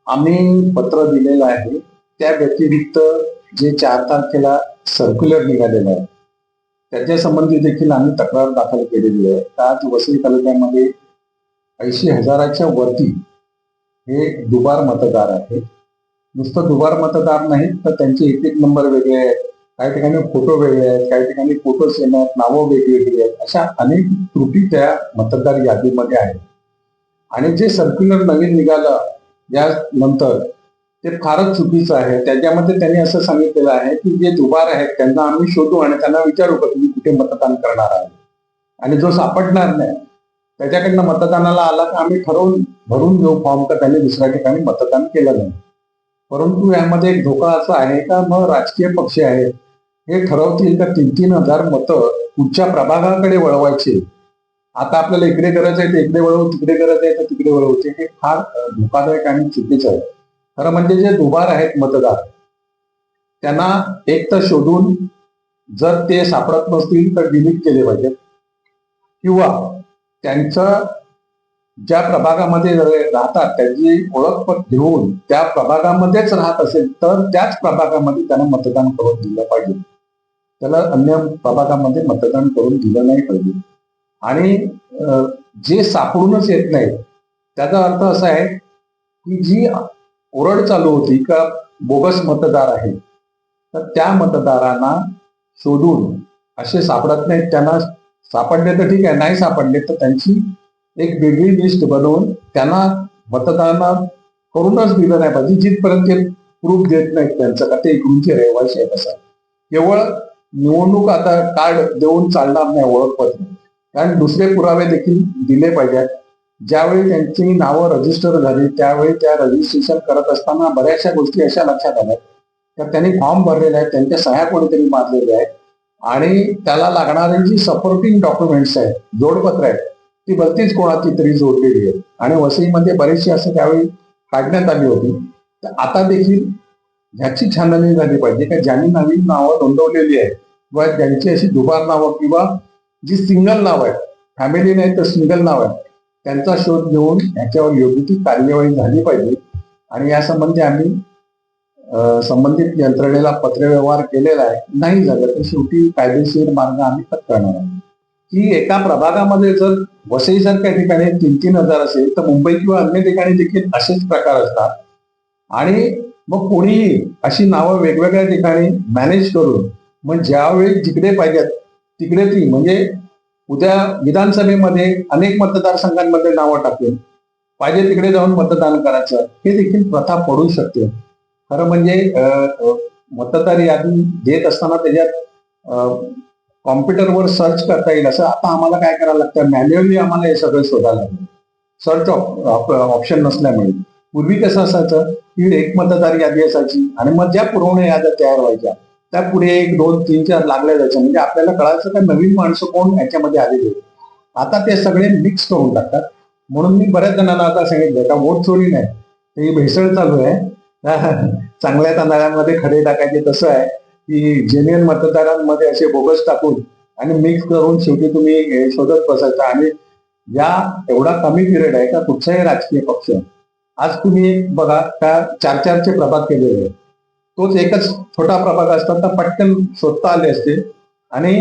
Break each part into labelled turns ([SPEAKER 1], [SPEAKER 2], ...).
[SPEAKER 1] आम्ही पत्र दिलेलं आहे. त्या व्यतिरिक्त जे 4 तारखेला सर्क्युलर निघालेलं आहे, त्याच्या संबंधी देखील आम्ही तक्रार दाखल केलेली आहे. आज वसई तालुक्यामध्ये 80,000च्या वरती हे दुबार मतदार आहेत. नुसतं दुबार मतदार नाहीत, तर त्यांचे एक नंबर वेगळे आहेत, काही ठिकाणी फोटो वेगळे आहेत, काही ठिकाणी फोटो सेम आहेत, नावं वेगवेगळी आहेत. अशा अनेक त्रुटी त्या मतदार यादीमध्ये आहेत. आणि जे सर्क्युलर नवीन निघालं यानंतर ते फारच चुकीचं आहे. त्याच्यामध्ये त्यांनी असं सांगितलेलं आहे की जे दुबार आहेत त्यांना आम्ही शोधू आणि त्यांना विचारू का तुम्ही कुठे मतदान करणार आहे, आणि जो सापडणार नाही त्याच्याकडनं मतदानाला आला तर आम्ही ठरवून भरून घेऊ फॉर्म का त्यांनी दुसऱ्या ठिकाणी मतदान केलं नाही. परंतु यामध्ये एक धोका असा आहे का मग राजकीय पक्ष आहेत हे ठरवतील का 3,000 मतं कुठच्या प्रभागाकडे वळवायचे. आता आपल्याला इकडे गरज आहे तर इकडे वळवू, तिकडे गरज आहे तर तिकडे वळवते. हे फार धोकादायक आणि चुकीचं आहे. खरं म्हणजे जे दुबार आहेत मतदार त्यांना एक तर शोधून जर ते सापडत नसतील तर डिलीट केले पाहिजेत, किंवा त्यांचं ज्या प्रभागामध्ये राहतात त्याची ओळख घेऊन त्या प्रभागामध्येच राहत असेल तर त्याच प्रभागामध्ये त्यांना मतदान करून दिलं पाहिजे. त्याला अन्य प्रभागामध्ये मतदान करून दिलं नाही पाहिजे. आणि जे सापडूनच येत नाही त्याचा अर्थ असा आहे की जी ओरड चालू होती का बोगस मतदार आहे, तर त्या मतदारांना शोधून असे सापडत नाहीत. त्यांना सापडले तर ठीक आहे, नाही सापडले तर त्यांची एक वेगळी लिस्ट बनवून त्यांना मतदान करूनच दिलं नाही पाहिजे, जिथपर्यंत ते प्रूफ देत नाहीत त्यांचं का ते इकडूनचे रहिवासी आहेत. असं केवळ निवडणूक आता कार्ड देऊन चालणार नाही, ओळखपत्र, कारण दुसरे पुरावे देखील दिले पाहिजेत. ज्यावेळी त्यांची नावं रजिस्टर झाली त्यावेळी त्या रजिस्ट्रेशन करत असताना बऱ्याचशा गोष्टी अशा लक्षात आल्या तर त्यांनी फॉर्म भरलेले आहेत, त्यांच्या सह्या कोणीतरी मारलेल्या आहेत, आणि त्याला लागणारी जी सपोर्टिंग डॉक्युमेंट्स आहेत, जोडपत्र आहेत, ती भलतीच कोणाची तरी जोडलेली आहे. आणि वसईमध्ये बरेचशी असं त्यावेळी काढण्यात आली होती. तर आता देखील ह्याची छाननी झाली पाहिजे की ज्यांनी नवीन नावं नोंदवलेली आहेत किंवा ज्यांची अशी दुबार नावं किंवा जी सिंगल नाव आहेत, फॅमिली नाही तर सिंगल नाव आहे, त्यांचा शोध घेऊन याच्यावर योग्य ती कार्यवाही झाली पाहिजे. आणि यासंबंधी आम्ही संबंधित यंत्रणेला पत्रव्यवहार केलेला आहे. नाही झालं तर शेवटी कायदेशीर मार्ग आम्ही पत्करणार आहोत. की एका प्रभागामध्ये जर वसईसारख्या ठिकाणी 3,000 असेल तर मुंबई किंवा अन्य ठिकाणी देखील असेच प्रकार असतात. आणि मग कोणीही अशी नावं वेगवेगळ्या ठिकाणी मॅनेज करून मग ज्यावेळी जिकडे पाहिजेत तिकडे ती, म्हणजे उद्या विधानसभेमध्ये अनेक मतदारसंघांमध्ये नावं टाकून पाहिजे तिकडे जाऊन मतदान करायचं, हे देखील प्रथा पडू शकते. खरं म्हणजे मतदार यादी देत असताना त्याच्यात कॉम्प्युटरवर सर्च करता येईल असं आता आम्हाला काय करायला लागतं, मॅन्युअली आम्हाला हे सगळं शोधायला लागतं, सर्च ऑप्शन नसल्यामुळे. पूर्वी कसं असायचं की एक मतदार यादी असायची आणि मग ज्या पुरवण्या याद्या तयार व्हायच्या त्या पुढे 1, 2, 3, 4 लागल्या जायच्या, म्हणजे आपल्याला कळायचं का नवीन माणसं कोण याच्यामध्ये आलेली. आता ते सगळे मिक्स करून टाकतात. म्हणून मी बऱ्याच जणांना आता सांगितलं का वोट चोरी नाही, ही भेसळ चालू आहे. चांगल्या तांदळांमध्ये खडे टाकायचे तसं आहे की जेन्युइन मतदारांमध्ये असे बोगस टाकून आणि मिक्स करून शेवटी तुम्ही शोधत बसायचा. आणि या एवढा कमी पिरियड आहे का कुठचाही राजकीय पक्ष, आज तुम्ही बघा का 4-4चे प्रभाग केलेले आहेत, तोच एकच छोटा प्रभाग असतात तर पटकन शोधता आले असते आणि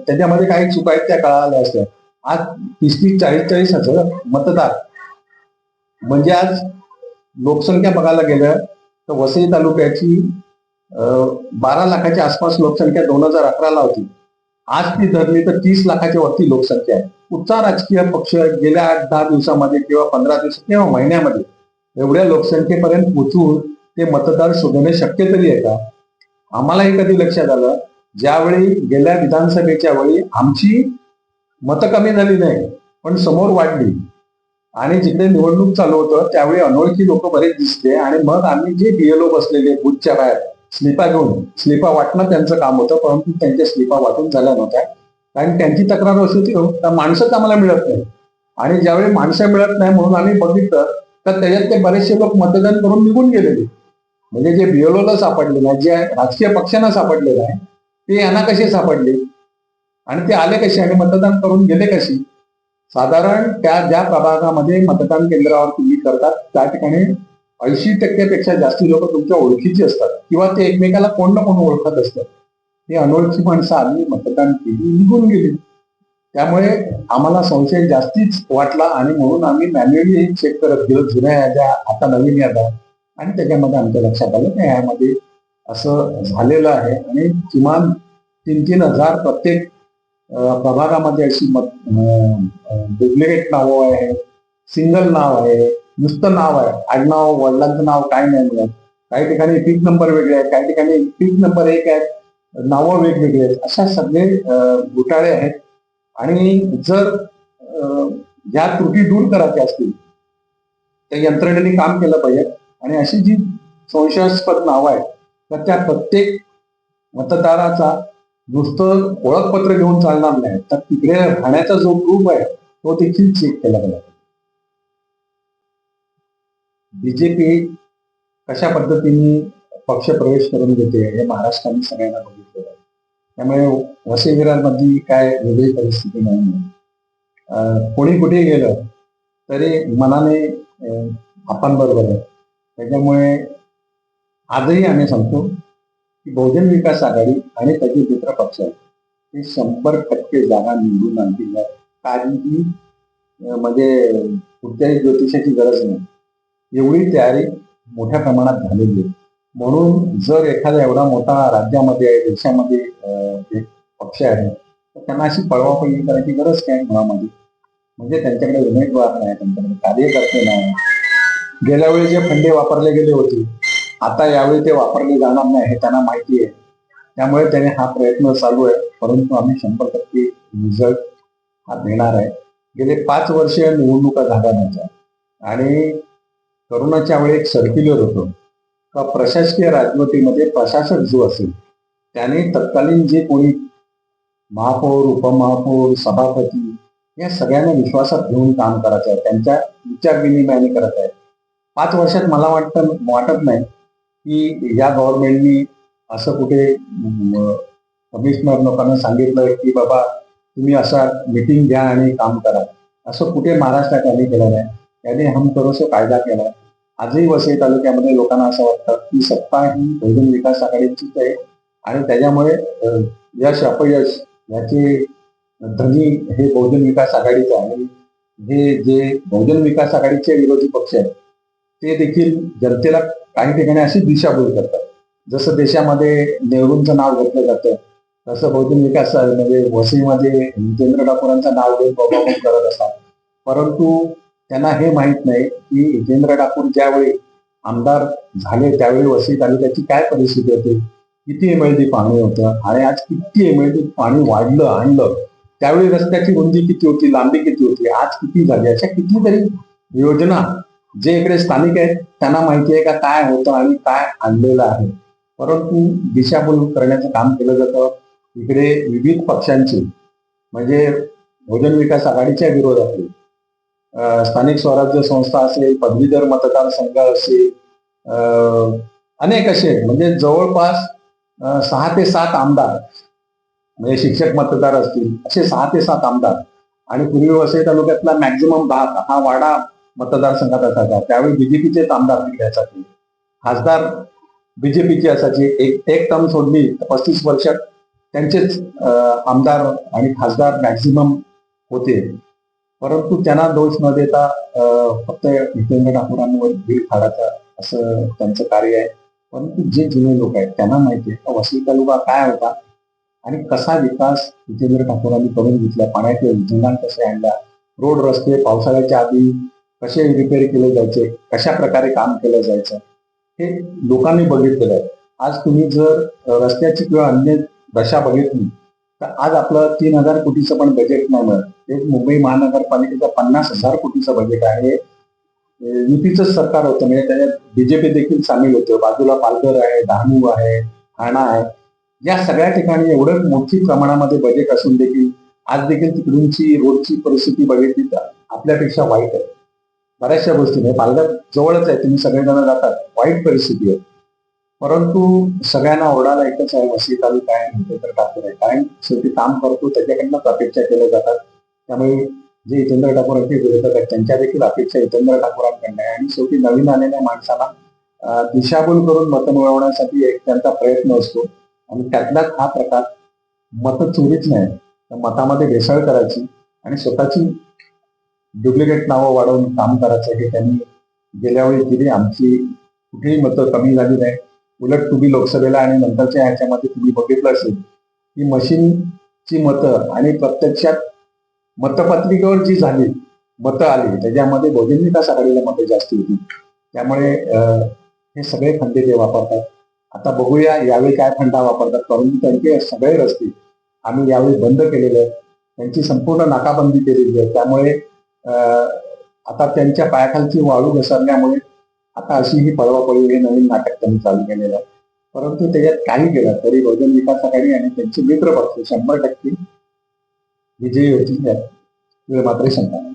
[SPEAKER 1] त्याच्यामध्ये काही चुका आहेत त्या कळाल्या असत्या. आज 30-30, 40-40 मतदार, म्हणजे आज लोकसंख्या बघायला गेलं तर वसई तालुक्याची 12 लाखाच्या आसपास लोकसंख्या 2011ला होती. आज ती धरली तर 30 लाखाच्या वरती लोकसंख्या आहे. कुठचा राजकीय पक्ष गेल्या 8-10 दिवसामध्ये किंवा 15 दिवसात किंवा महिन्यामध्ये एवढ्या लोकसंख्येपर्यंत पोहोचून ते मतदार शोधणे शक्य तरी आहे का? आम्हालाही कधी लक्षात आलं ज्यावेळी गेल्या विधानसभेच्या वेळी आमची मतं कमी झाली नाही पण समोर वाढली, आणि जिकडे निवडणूक चालू होतं त्यावेळी अनोळखी लोक बरेच दिसले, आणि मग आम्ही जे बीएलओ बसलेले बूथच्या बाहेर स्लिपा घेऊन, स्लिपा वाटणं त्यांचं काम होतं, परंतु त्यांच्या स्लिपा वाटून झाल्या नव्हत्या कारण त्यांची तक्रार अशी होती तर माणसंच आम्हाला मिळत नाही. आणि ज्यावेळी माणसं मिळत नाही म्हणून आम्ही बघितलं तर त्याच्यात ते बरेचसे लोक मतदान करून निघून गेलेले. म्हणजे जे बीएलओला सापडले नाही, जे राजकीय पक्षांना सापडले नाही, ते यांना कसे सापडले आणि ते आले कसे आणि मतदान करून गेले कसे. साधारण त्या ज्या प्रभागामध्ये मतदान केंद्रावर तुम्ही करतात त्या ठिकाणी 80% जास्ती लोक तुमच्या ओळखीची असतात किंवा ते एकमेकाला कोण ना कोण ओळखत असतात. ही अनोळखी माणसं आली, मतदान केली, निघून गेली. त्यामुळे आम्हाला संशय जास्तीच वाटला आणि म्हणून आम्ही मॅन्युअली चेक करत गेलो जुन्या याद्या, आता नवीन याद्या, आणि त्याच्यामध्ये आमच्या लक्षात आलं की यामध्ये असं झालेलं आहे आणि किमान 3,000 प्रत्येक प्रभागामध्ये अशी डुप्लिकेट नावं आहे, सिंगल नाव आहे, नुसतं नाव आहे, आडनाव वडिलांचं नाव काय नाही मिळत. काही ठिकाणी पीक नंबर वेगळे आहेत, काही ठिकाणी पीक नंबर 1 आहे, नावं वेगवेगळी आहेत. अशा सगळे घोटाळे आहेत आणि जर या त्रुटी दूर करायच्या असतील तर यंत्रणेने काम केलं पाहिजे आणि अशी जी संशयास्पद नावं आहेत तर त्या प्रत्येक मतदाराचा नुसतं ओळखपत्र घेऊन चालणार नाही, तर तिकडे राहण्याचा जो ग्रुप आहे तो देखील चेक केला गेला. बीजेपी कशा पद्धतीने पक्ष प्रवेश करून घेते हे महाराष्ट्राने सगळ्यांना बघितलेलं आहे. त्यामुळे वसई विरारमधली काय वेगळी परिस्थिती नाही. कोणी कुठे गेलं तरी मनाने आपण बरोबर आहे. त्याच्यामुळे आजही आम्ही सांगतो की बहुजन विकास आघाडी आणि त्याचे मित्र पक्ष हे 100% जागा निवडून आणतील. काहीही म्हणजे कुठल्याही ज्योतिषाची गरज नाही, एवढी तयारी मोठ्या प्रमाणात झालेली आहे. म्हणून जर एखाद्या एवढा मोठा राज्यामध्ये आहे, देशामध्ये एक पक्ष आहे, तर त्यांना अशी पळवापळी करायची गरज काय मुळामध्ये. म्हणजे त्यांच्याकडे उमेदवार नाही, त्यांच्याकडे कार्यकर्ते नाही. गेल्या वेळी जे फंडे वापरले गेले होते आता यावेळी ते वापरले जाणार नाही हे त्यांना माहिती आहे. त्यामुळे त्याने हा प्रयत्न चालू आहे, परंतु आम्ही 100% रिझल्ट हा देणार आहे. गेले 5 वर्ष निवडणुका झाल्या नव्हत्या आणि करोनाच्या वेळी एक सर्क्युलर होतो का प्रशासकीय राजवटीमध्ये प्रशासक जो असेल त्याने तत्कालीन जे कोणी महापौर, उपमहापौर, सभापती या सगळ्यांना विश्वासात घेऊन काम करायचं आहे, त्यांच्या विचार विनिमयाने करायचं आहे. 5 वर्षात मला वाटत नाही की या गव्हर्नमेंटनी असं कुठे कमिशनर लोकांना सांगितलं की बाबा तुम्ही असा मिटिंग घ्या आणि काम करा, असं कुठे महाराष्ट्रात त्यांनी केलं नाही. त्याने हम करोसो कायदा केला. आजही वसई तालुक्यामध्ये लोकांना असं वाटतं की सत्ता ही बहुजन विकास आघाडीचीच आहे आणि त्याच्यामुळे यश अपयश याचे धनी हे बहुजन विकास आघाडीचे आहे. आणि हे जे बहुजन विकास आघाडीचे विरोधी पक्ष आहेत ते देखील जनतेला काही ठिकाणी अशी दिशाभूल करतात. जसं देशामध्ये नेहरूंचं नाव घेतलं जातं तसं बहुजन विकास म्हणजे वसईमध्ये हितेंद्र ठाकूरांचं नाव घेऊन बाबा करत असतात. परंतु त्यांना हे माहित नाही की हितेंद्र ठाकूर ज्यावेळी आमदार झाले त्यावेळी वसई तालुक्याची काय परिस्थिती होती, किती MLD पाणी होतं आणि आज किती MLD पाणी वाढलं आणलं. त्यावेळी रस्त्याची रुंदी किती होती, लांबी किती होती, आज किती झाली. अशा कितीतरी योजना जे इकडे स्थानिक आहेत त्यांना माहिती आहे का काय होतं आणि काय आणलेलं आहे. परंतु दिशाभूल करण्याचं काम केलं जातं. इकडे विविध पक्षांची म्हणजे बहुजन विकास आघाडीच्या विरोधातील स्थानिक स्वराज्य संस्था असेल, पदवीधर मतदारसंघ असेल, अनेक असे म्हणजे जवळपास 6 ते 7 आमदार म्हणजे शिक्षक मतदार असतील असे 6 ते 7 आमदार. आणि पूर्वी वसई तालुक्यातला मॅक्झिमम भाग हा वाडा मतदारसंघात असायचा. त्यावेळी बीजेपीचेच आमदार तिकडे असायचे, खासदार बीजेपीचे असायचे. एक टर्म सोडली तर 35 वर्षात त्यांचेच आमदार आणि खासदार मॅक्झिमम होते. परंतु त्यांना दोष न देता फक्त हितेंद्र ठाकूरांवर बिल फाडायचा असं त्यांचं कार्य आहे. परंतु जे जुने लोक आहेत त्यांना माहिती आहे वसई तालुका काय होता आणि कसा विकास हितेंद्र ठाकूरांनी करून घेतला. पाण्याचे योजना कसे आणल्या, रोड रस्ते पावसाळ्याच्या आधी कसे रिपेअर केले जायचे, कशा प्रकारे काम केलं जायचं हे लोकांनी बघितलेलं आहे. आज तुम्ही जर रस्त्याची किंवा अन्य दशा बघितली तर आज आपलं 3,000 कोटीचं पण बजेट नाही मिळत. एक मुंबई महानगरपालिकेचं 50,000 कोटीचं बजेट आहे. युतीचंच सरकार होतं म्हणजे त्याच्यात बीजेपी देखील सामील होतं. बाजूला पालघर आहे, डहाणू आहे, ठाणा आहे. या सगळ्या ठिकाणी एवढं मोठी प्रमाणामध्ये बजेट असून देखील आज देखील तिकडूनची रोडची परिस्थिती बघितली तर आपल्यापेक्षा वाईट आहे. बऱ्याचशा गोष्टी नाही, पालघर जवळच आहे, तुम्ही सगळेजण जातात, वाईट परिस्थिती आहे. परंतु सगळ्यांना ओरडायला एकच आहे, वसई तालुका आहे, हितेंद्र ठाकूर आहे. कारण शेवटी काम करतो त्याच्याकडनं अपेक्षा केल्या जातात. त्यामुळे जे हितेंद्र ठाकूरांचे विरोधक आहेत त्यांच्या देखील अपेक्षा हितेंद्र ठाकूरांकडनं आहे आणि शेवटी नवीन आलेल्या माणसाला दिशाभूल करून मतं मिळवण्यासाठी एक त्यांचा प्रयत्न असतो आणि त्यातलाच हा प्रकार मत चोरीच नाही तर मतामध्ये भेसळ करायची आणि स्वतःची डुप्लिकेट नावं वाढवून काम करायचं हे त्यांनी गेल्या वेळी दिली. आमची कुठेही मतं कमी झाली नाही. उलट तुम्ही लोकसभेला आणि नंतरच्या ह्याच्यामध्ये तुम्ही बघितलं असेल की मशीनची मतं आणि प्रत्यक्षात मतपत्रिकेवर जी झाली मतं आली त्याच्यामध्ये बहुजन विकास आघाडीला मतं जास्त होती. त्यामुळे हे सगळे खंडे ते वापरतात. आता बघूया यावेळी काय फंडा वापरतात, परंतु त्यांचे सगळे रस्ते आम्ही यावेळी बंद केलेले आहेत. त्यांची संपूर्ण नाकाबंदी केलेली आहे. त्यामुळे आता त्यांच्या पायाखालची वाळू घसरल्यामुळे आता अशी ही पळवापळी हे नवीन नाटक त्यांनी चालू केलेलं आहे. परंतु त्याच्यात काही केलं तरी बहुजन विकास आघाडी आणि त्यांचे मित्र पक्ष 100% विजयी होतील यात मात्र शंका नाही.